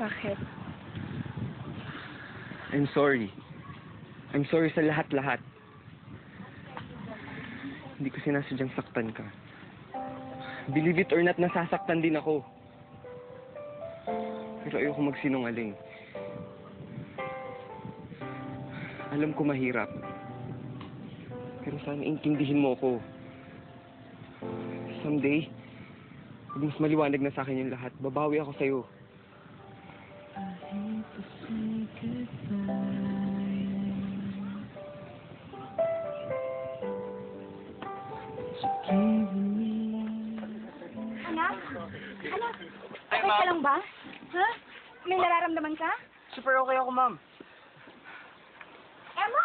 Bakit? I'm sorry. I'm sorry sa lahat-lahat. Hindi ko sinasadyang saktan ka. Believe it or not, nasasaktan din ako. Pero ayoko magsinungaling. Alam ko mahirap. Pero sana intindihin mo ako. Someday, pag mas maliwanag na sa akin yung lahat, babawi ako sa'yo. Anak? Anak? Okay ka lang ba? Ha? May nararamdaman ka? Super okay ako, ma'am. Emma!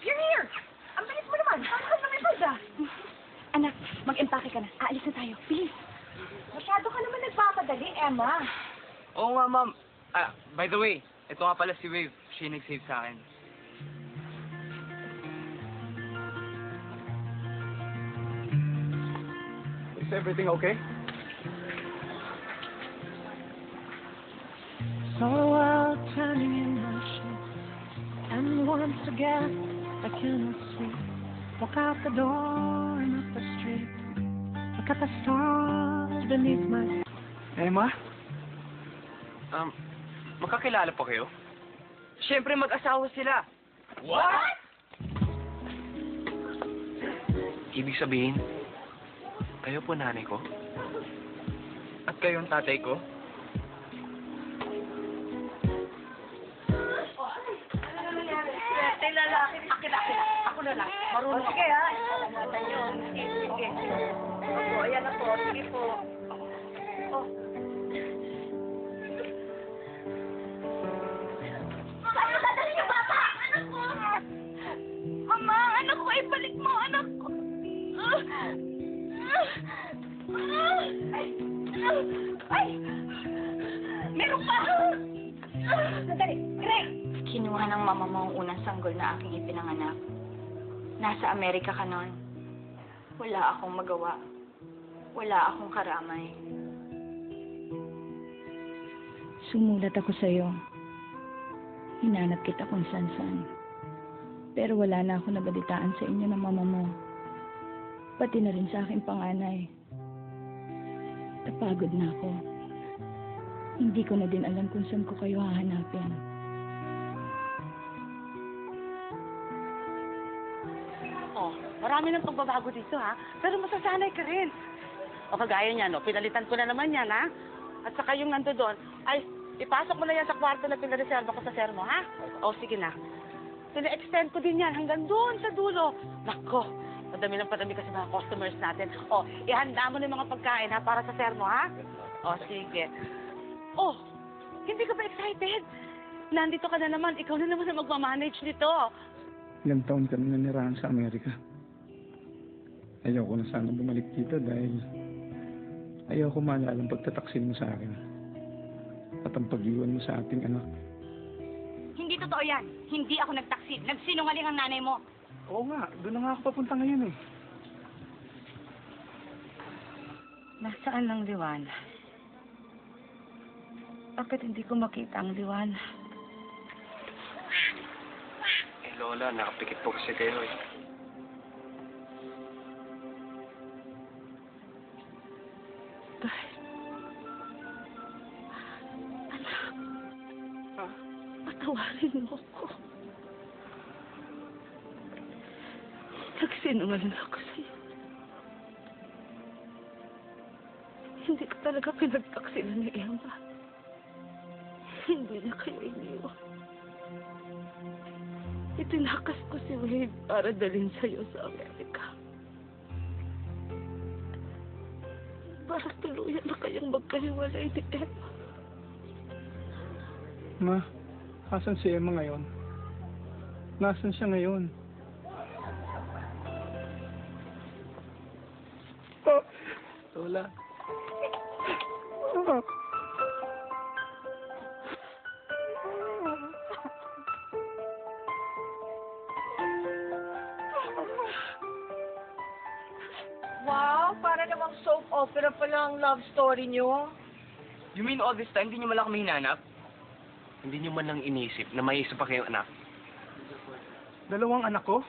You're here! Ang bilis mo naman! Saan ka na may salda? Anak, mag-empake ka na. Aalis na tayo. Please. Masyado ka naman nagpapadali, Emma. Oo nga, ma'am. By the way, ito nga pala si Wave. Siya yung nag-save sa akin. Is everything okay? So I'll turning in my sheet, and once again I cannot sleep. Walk out the door and up the street. Look at the stars beneath my. Emma? Magkakilala pa kayo? Siyempre mag-asawa sila. What? Ibig sabihin, kayo po nanay ko? At kayo ang tatay ko? Swerte lalaki. Akin. Ako na lang. Marunong. Sige, ha? Alam yun. Sige. Opo, ayan na po. Sige po. Oh. Ano dadali yung bata? Anak ko! Mama, anak ko, ibalik mo, anak ko. Ay! Meron pa! Sandali, Greg! Kinuha ng mama mo ang unang sanggol na aking ipinanganak. Nasa Amerika ka nun. Wala akong magawa. Wala akong karamay. Sumulat ako sa'yo. Hinanap kita kung saan-saan. Pero wala na ako nabalitaan sa inyo ng mama mo. Pati na rin sa aking panganay. Napagod na ako. Hindi ko na din alam kung saan ko kayo hahanapin. Oh, marami ng pagbabago dito, ha? Pero masasanay ka rin. O kagaya niya, no? Pinalitan ko na naman yan, ha? At saka yung nando doon, ay, ipasok mo na yan sa kwarto na pinareserva ko sa sermo, ha? O, sige na. Pina-extend ko din yan hanggang doon sa dulo. Nako, padami kasi mga customers natin. O, ihanda mo na yung mga pagkain, ha? Para sa sermo, ha? O, sige. Oh, hindi ka ba excited? Nandito ka na naman. Ikaw na naman ang magmamanage nito. Ilang taon ka na nanirahan sa Amerika. Ayaw ko na sana bumalik dito dahil ayaw ko maalala ang pagtataksin mo sa akin at ang pag-iwan mo sa ating anak. Hindi totoo yan. Hindi ako nagtaksi. Nagsinungaling ang nanay mo. Oo nga, doon na nga ako papunta ngayon eh. Nasaan ang liwanag? Bakit hindi ko makita ang liwanag? Lola, nakapikit po kasi kayo eh. Dahil... Anak... Patawarin mo ako. Nagsinungaling ako sa'yo. Hindi ka talaga pinagtaksilan ni Emma. Hindi niya kayo iniwan. Itinakas ko si Wade para dalhin sa'yo sa Amerika. Para tuluyan na kayong magkahiwalay ni Emma. Ma, asan si Emma ngayon? Nasaan siya ngayon? Lola. Wow, para namang soap opera pala ang love story niyo. You mean all this time, di niyo malaki may hinanap? hindi niyo man lang inisip na may isa pa kayong anak. Dalawang anak ko?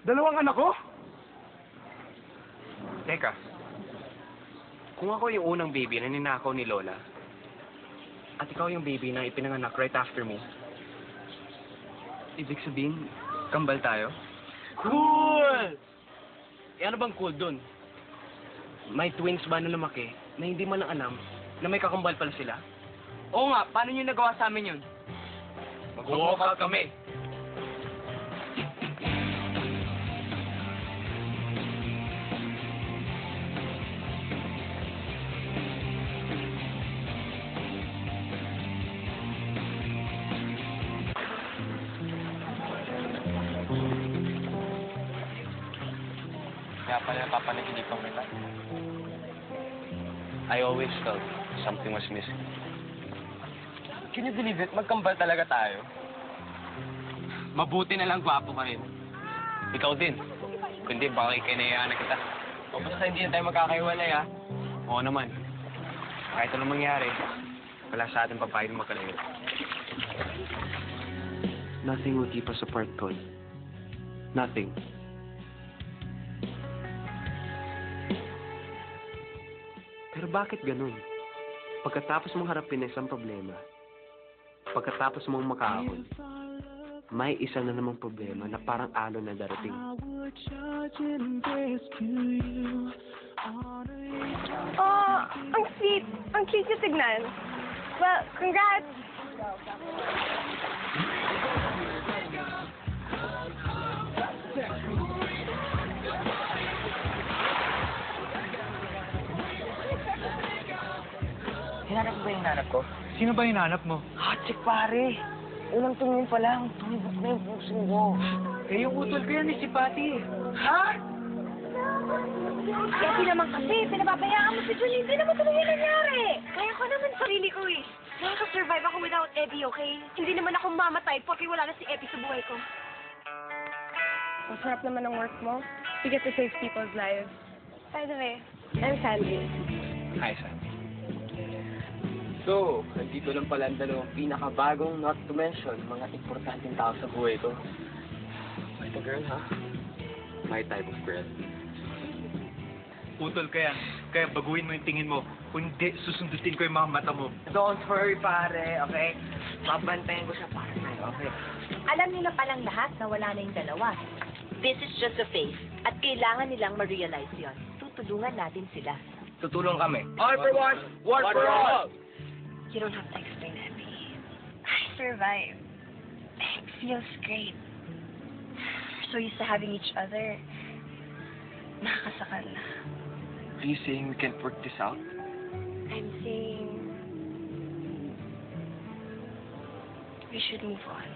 Dalawang anak ko? Teka, kung ako yung unang baby na ninakaw ni Lola, at ikaw yung baby na ipinanganak right after me, ibig sabihin, kambal tayo? Cool! Eh ano bang cool dun? May twins ba na lumaki na hindi man lang alam na may kakambal pala sila? Oo nga, paano nyo nagawa sa amin yun? Mag-walk out kami. Kaya pala papanaginipan kita. I always felt something was missing. Can you believe it? Magkambal talaga tayo. Mabuti na lang gwapo ka rin. Ikaw din. Kundi baka ikinayaan na kita. O basta hindi na tayo magkakaiwalay, ha? Oo naman. Kahit anong mangyari, wala sa atin papayag na magkalayo. Nothing will keep us apart, Tol. Nothing. Pero bakit ganun? Pagkatapos mong harapin ang isang problema, pagkatapos mong makaahon, may isa na namang problema na parang alon na darating. Oh, ang sweet. Ang cute yung tignan. Well, congrats. Hinanap ba yung nanap ko? Sino ba yung hanap mo? Hot chick, pare! Unang tumingin pa lang, tumibok na yung puso ko. Eh, yung utol ko yan, si Patty. Ha? Kasi naman kasi, pinababayaan mo si Julie. Hindi naman talaga nangyari. Kaya ko naman sarili ko eh. Nakaka-survive ako without Eddie, okay? Hindi naman ako mamatay porque wala na si Eddie sa buhay ko. Ang sarap naman ng work mo. You get to save people's lives. By the way, I'm Sandy. Hi, Sam. So, nandito lang pala ang dalawang pinakabagong, not to mention, mga importanteng tao sa buhay ko. My type of girl, ha? My type of girl. Utol ka yan. Kaya baguhin mo yung tingin mo. Kung hindi, susundutin ko yung mga mata mo. Don't worry, pare, okay? Babantayan ko siya para sa'yo, okay? Alam niyo na palang lahat na wala na yung dalawa. This is just a phase. At kailangan nilang ma-realize yon. Tutulungan natin sila. Tutulong kami. All for one, one for all! You don't have to explain everything. I survived. It feels great. We're so used to having each other. Nakakasakal na. Are you saying we can't work this out? I'm saying we should move on.